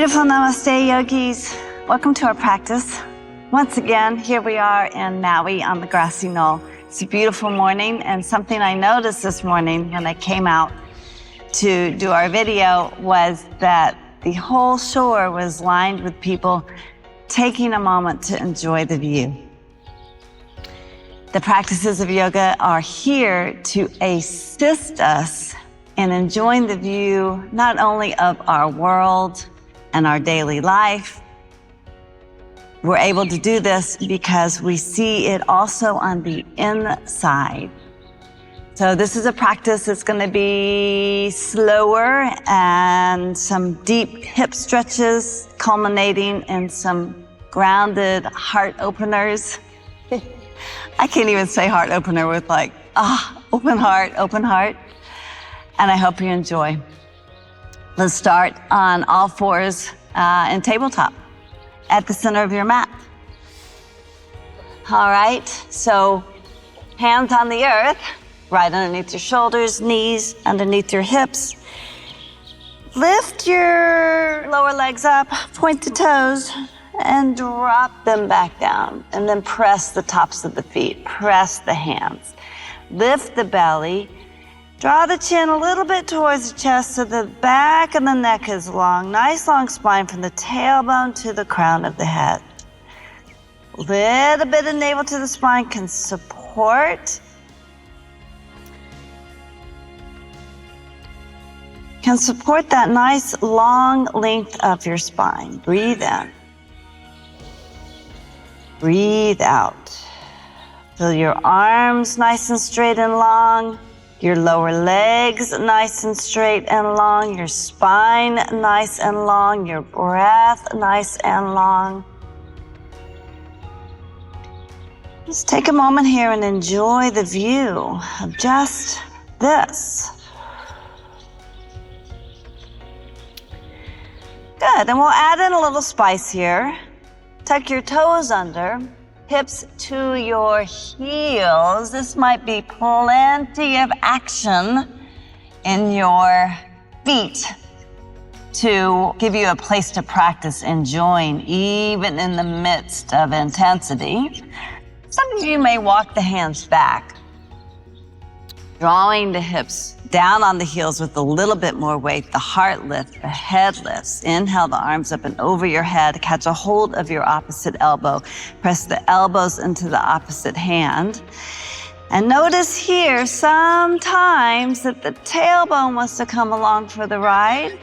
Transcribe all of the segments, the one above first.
Beautiful Namaste, yogis. Welcome to our practice. Once again, here we are in Maui on the grassy knoll. It's a beautiful morning, and something I noticed this morning when I came out to do our video was that the whole shore was lined with people taking a moment to enjoy the view. The practices of yoga are here to assist us in enjoying the view not only of our world and our daily life. We're able to do this because we see it also on the inside. So this is a practice that's going to be slower and some deep hip stretches culminating in some grounded heart openers. I can't even say heart opener with open heart. And I hope you enjoy. Let's start on all fours in tabletop at the center of your mat. All right, so hands on the earth, right underneath your shoulders, knees underneath your hips. Lift your lower legs up, point the toes, and drop them back down. And then press the tops of the feet, press the hands. Lift the belly. Draw the chin a little bit towards the chest so the back of the neck is long. Nice long spine from the tailbone to the crown of the head. Little bit of navel to the spine can support. That nice long length of your spine. Breathe in. Breathe out. Feel your arms nice and straight and long. Your lower legs nice and straight and long, your spine nice and long, your breath nice and long. Just take a moment here and enjoy the view of just this. Good, and we'll add in a little spice here. Tuck your toes under. Hips to your heels. This might be plenty of action in your feet to give you a place to practice enjoying, even in the midst of intensity. Some of you may walk the hands back, drawing the hips down on the heels with a little bit more weight. The heart lifts, the head lifts. Inhale the arms up and over your head. Catch a hold of your opposite elbow. Press the elbows into the opposite hand. And notice here sometimes that the tailbone wants to come along for the ride.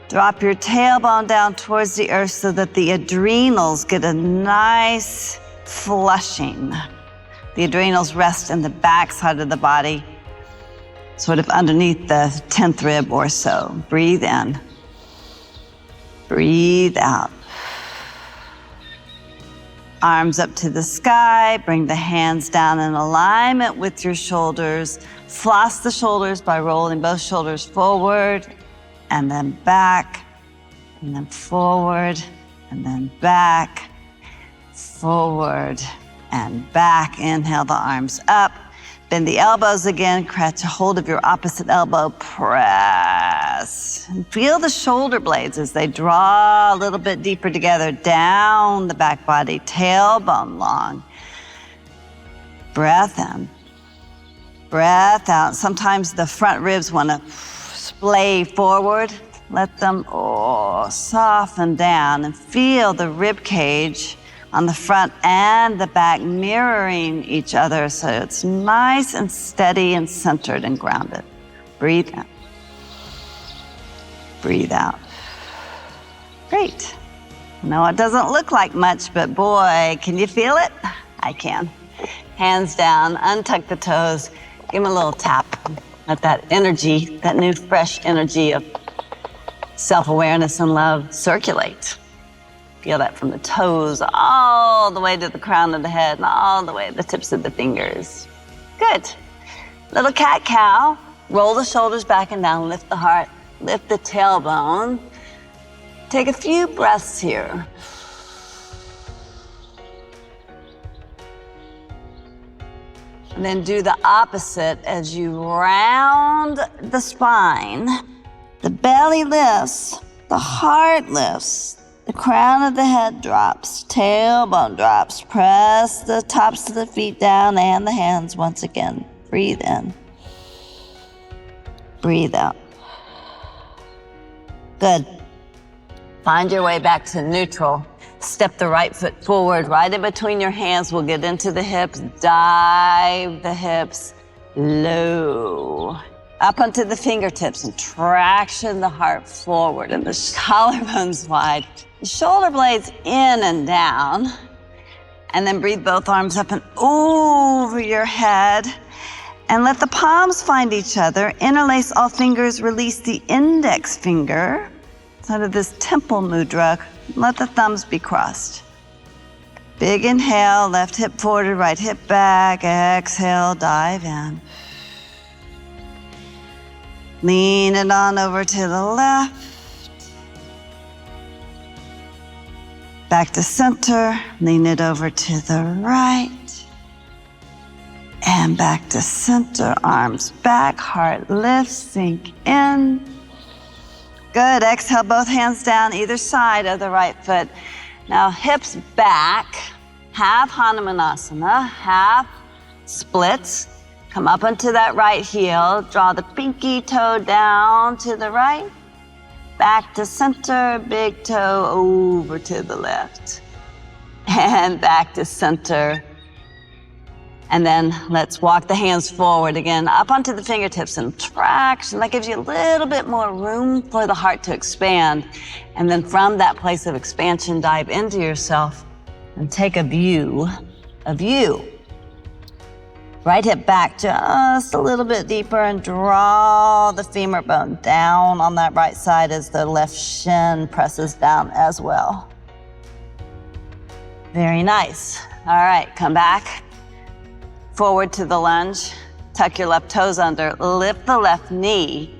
Drop your tailbone down towards the earth so that the adrenals get a nice flushing. The adrenals rest in the back side of the body, sort of underneath the 10th rib or so. Breathe in. Breathe out. Arms up to the sky. Bring the hands down in alignment with your shoulders. Floss the shoulders by rolling both shoulders forward and then back, and then forward, and then back, forward, and back. Inhale the arms up. Bend the elbows again, catch a hold of your opposite elbow, press. And feel the shoulder blades as they draw a little bit deeper together, down the back body, tailbone long. Breath in, breath out. Sometimes the front ribs want to splay forward. Let them soften down and feel the rib cage on the front and the back mirroring each other so it's nice and steady and centered and grounded. Breathe in. Breathe out. Great. No, it doesn't look like much, but boy, can you feel it? I can. Hands down, untuck the toes, give them a little tap. Let that energy, that new fresh energy of self-awareness and love circulate. Feel that from the toes all the way to the crown of the head and all the way to the tips of the fingers. Good. Little cat-cow. Roll the shoulders back and down. Lift the heart. Lift the tailbone. Take a few breaths here. And then do the opposite as you round the spine. The belly lifts. The heart lifts. The crown of the head drops. Tailbone drops. Press the tops of the feet down and the hands once again. Breathe in. Breathe out. Good. Find your way back to neutral. Step the right foot forward, right in between your hands. We'll get into the hips. Dive the hips low. Up onto the fingertips and traction the heart forward and the collarbones wide. The shoulder blades in and down. And then breathe both arms up and over your head. And let the palms find each other. Interlace all fingers. Release the index finger. Out of this temple mudra. Let the thumbs be crossed. Big inhale. Left hip forward, right hip back. Exhale, dive in. Lean it on over to the left. Back to center. Lean it over to the right. And back to center. Arms back. Heart lifts. Sink in. Good. Exhale, both hands down either side of the right foot. Now hips back. Half Hanumanasana. Half splits. Come up onto that right heel. Draw the pinky toe down to the right. Back to center. Big toe over to the left. And back to center. And then let's walk the hands forward again, up onto the fingertips and traction. That gives you a little bit more room for the heart to expand. And then from that place of expansion, dive into yourself and take a view of you. Right hip back just a little bit deeper and draw the femur bone down on that right side as the left shin presses down as well. Very nice. All right, come back. Forward to the lunge, tuck your left toes under, lift the left knee,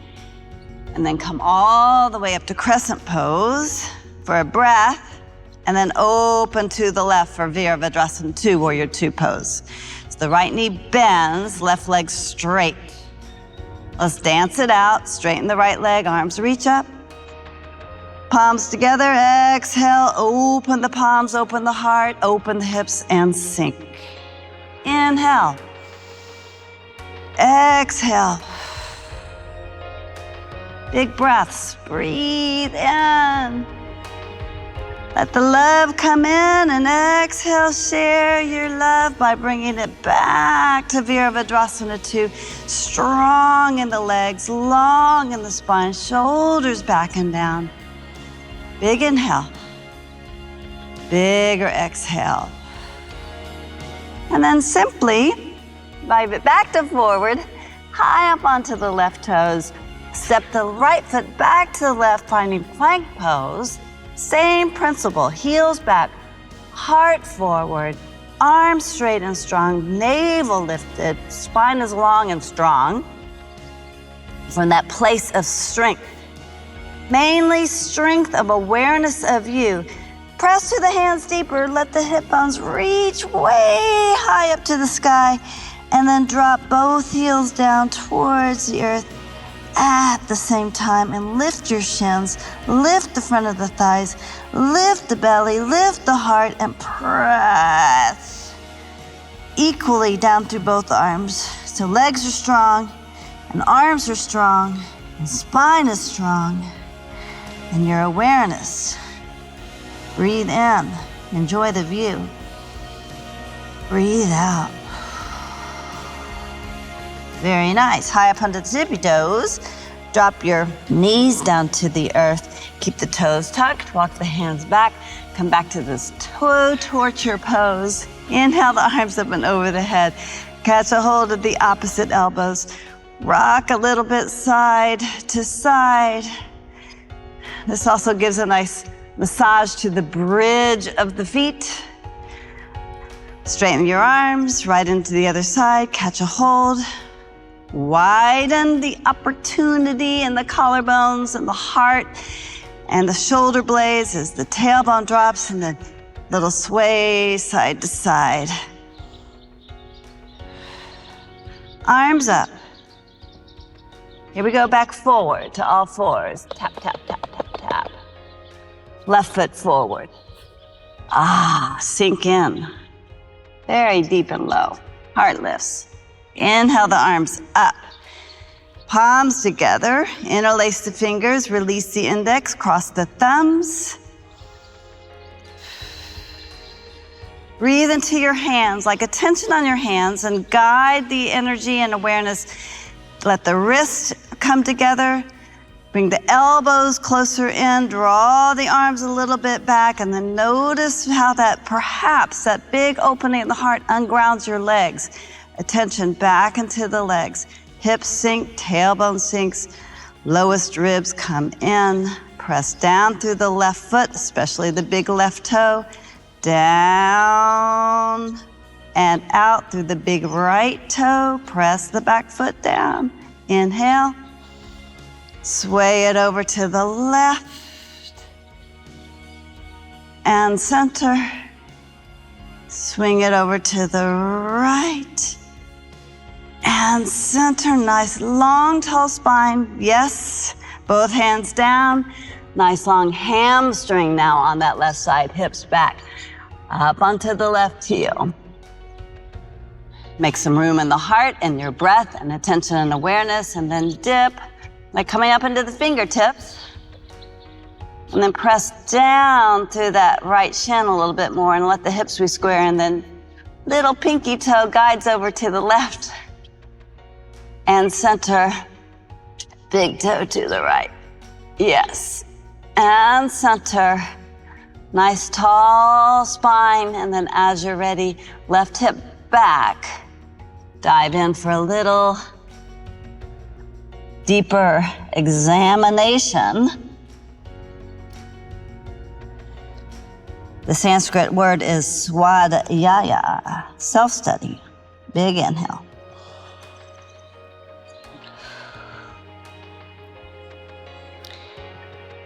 and then come all the way up to crescent pose for a breath, and then open to the left for Virabhadrasana 2, Warrior 2 pose. So the right knee bends, left leg straight. Let's dance it out, straighten the right leg, arms reach up. Palms together, exhale, open the palms, open the heart, open the hips, and sink. Inhale. Exhale. Big breaths. Breathe in. Let the love come in and exhale. Share your love by bringing it back to Virabhadrasana 2. Strong in the legs, long in the spine, shoulders back and down. Big inhale. Bigger exhale. And then simply dive it back to forward, high up onto the left toes. Step the right foot back to the left, finding plank pose. Same principle, heels back, heart forward, arms straight and strong, navel lifted, spine is long and strong. From that place of strength, mainly strength of awareness of you. Press to the hands deeper, let the hip bones reach way high up to the sky, and then drop both heels down towards the earth at the same time, and lift your shins, lift the front of the thighs, lift the belly, lift the heart, and press equally down through both arms. So legs are strong, and arms are strong, and spine is strong, and your awareness. Breathe in, enjoy the view. Breathe out. Very nice. High up onto the tippy toes. Drop your knees down to the earth. Keep the toes tucked. Walk the hands back. Come back to this toe torture pose. Inhale the arms up and over the head. Catch a hold of the opposite elbows. Rock a little bit side to side. This also gives a nice massage to the bridge of the feet. Straighten your arms right into the other side. Catch a hold. Widen the opportunity in the collarbones and the heart and the shoulder blades as the tailbone drops and the little sway side to side. Arms up. Here we go back forward to all fours. Tap, tap, tap, tap, tap. Left foot forward. Sink in. Very deep and low. Heart lifts. Inhale the arms up. Palms together. Interlace the fingers. Release the index. Cross the thumbs. Breathe into your hands, like attention on your hands, and guide the energy and awareness. Let the wrists come together. Bring the elbows closer in. Draw the arms a little bit back, and then notice how perhaps that big opening in the heart ungrounds your legs. Attention back into the legs. Hips sink, tailbone sinks. Lowest ribs come in. Press down through the left foot, especially the big left toe. Down and out through the big right toe. Press the back foot down. Inhale. Sway it over to the left and center. Swing it over to the right and center. Nice long tall spine. Yes, both hands down. Nice long hamstring now on that left side. Hips back. Up onto the left heel. Make some room in the heart and your breath and attention and awareness, and then dip, like coming up into the fingertips. And then press down through that right shin a little bit more and let the hips re-square, and then little pinky toe guides over to the left and center. Big toe to the right. Yes. And center. Nice tall spine, and then as you're ready, left hip back. Dive in for a little deeper examination. The Sanskrit word is swadhyaya, self-study. Big inhale.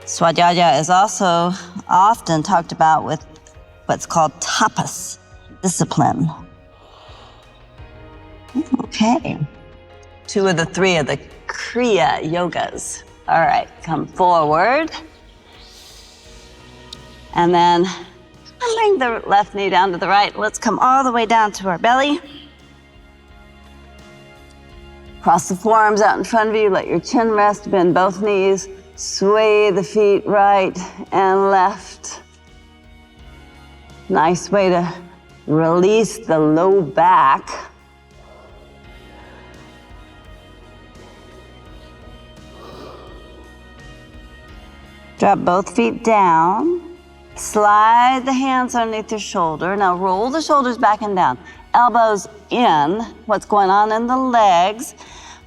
Swadhyaya is also often talked about with what's called tapas, discipline. Okay. 2 of the 3 of the Kriya yogas. All right, come forward. And then bring the left knee down to the right. Let's come all the way down to our belly. Cross the forearms out in front of you. Let your chin rest. Bend both knees. Sway the feet right and left. Nice way to release the low back. Drop both feet down. Slide the hands underneath your shoulder. Now roll the shoulders back and down. Elbows in. What's going on in the legs?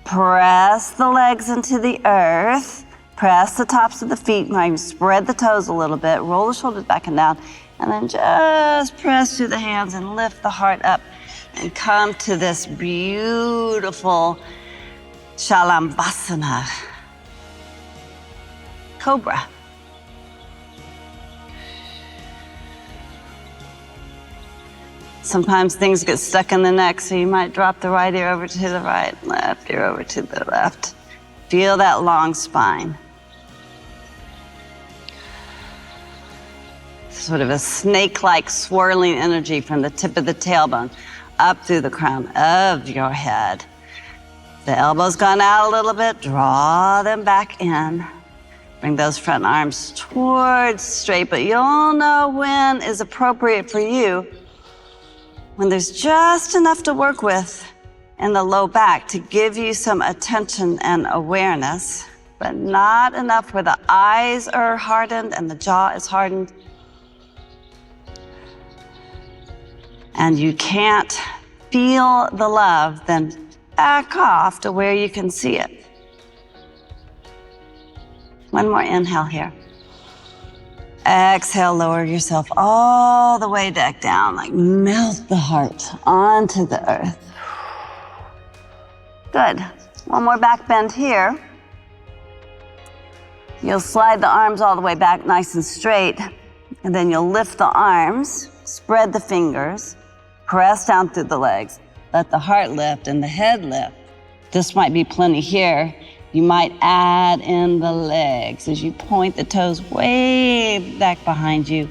Press the legs into the earth. Press the tops of the feet. Now you spread the toes a little bit. Roll the shoulders back and down. And then just press through the hands and lift the heart up. And come to this beautiful Shalambhasana. Cobra. Sometimes things get stuck in the neck, so you might drop the right ear over to the right, left ear over to the left. Feel that long spine. Sort of a snake-like swirling energy from the tip of the tailbone up through the crown of your head. The elbows gone out a little bit, draw them back in. Bring those front arms towards straight, but you'll know when is appropriate for you, when there's just enough to work with in the low back to give you some attention and awareness, but not enough where the eyes are hardened and the jaw is hardened. And you can't feel the love, then back off to where you can see it. One more inhale here. Exhale, lower yourself all the way back down, like melt the heart onto the earth. Good. One more back bend here. You'll slide the arms all the way back nice and straight, and then you'll lift the arms, spread the fingers, press down through the legs, let the heart lift and the head lift. This might be plenty here. You might add in the legs as you point the toes way back behind you.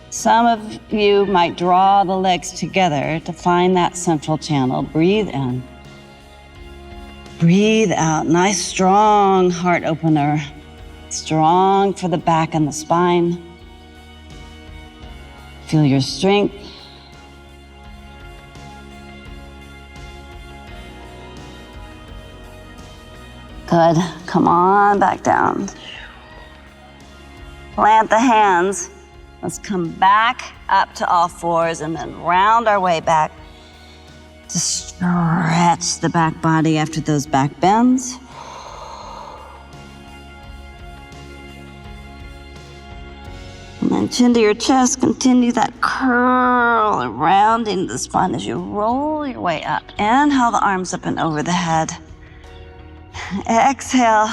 Some of you might draw the legs together to find that central channel. Breathe in. Breathe out. Nice, strong heart opener. Strong for the back and the spine. Feel your strength. Good. Come on back down. Plant the hands. Let's come back up to all fours and then round our way back to stretch the back body after those back bends. And then chin to your chest, continue that curl and rounding the spine as you roll your way up. Inhale the arms up and over the head. Exhale.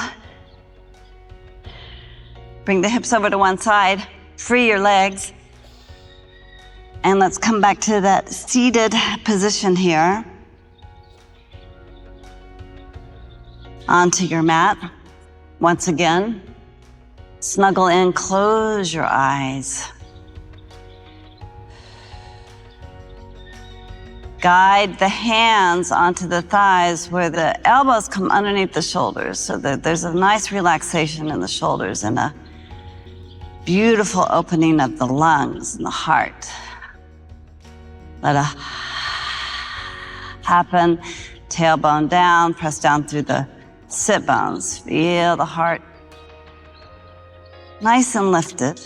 Bring the hips over to one side. Free your legs. And let's come back to that seated position here. Onto your mat. Once again, snuggle in, close your eyes. Guide the hands onto the thighs where the elbows come underneath the shoulders so that there's a nice relaxation in the shoulders and a beautiful opening of the lungs and the heart. Let it happen. Tailbone down, press down through the sit bones. Feel the heart nice and lifted.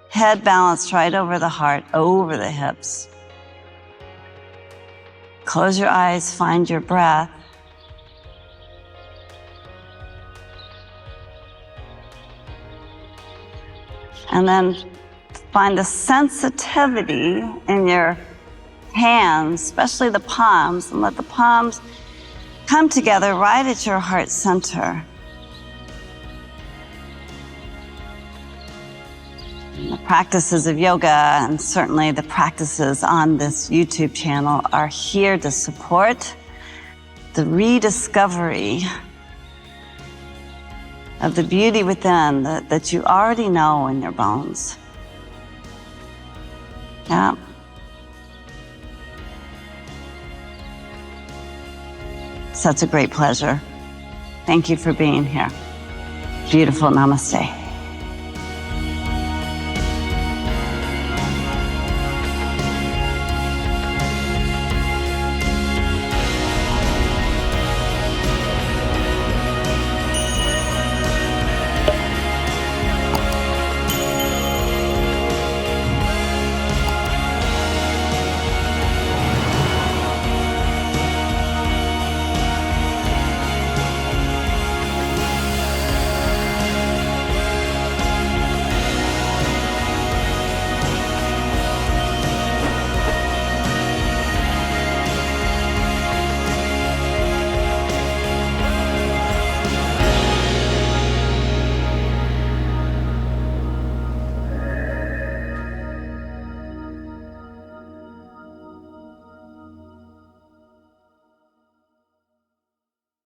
Head balanced right over the heart, over the hips. Close your eyes, find your breath. And then find the sensitivity in your hands, especially the palms, and let the palms come together right at your heart center. And the practices of yoga, and certainly the practices on this YouTube channel, are here to support the rediscovery of the beauty within that you already know in your bones. Yeah. Such a great pleasure. Thank you for being here. Beautiful. Namaste.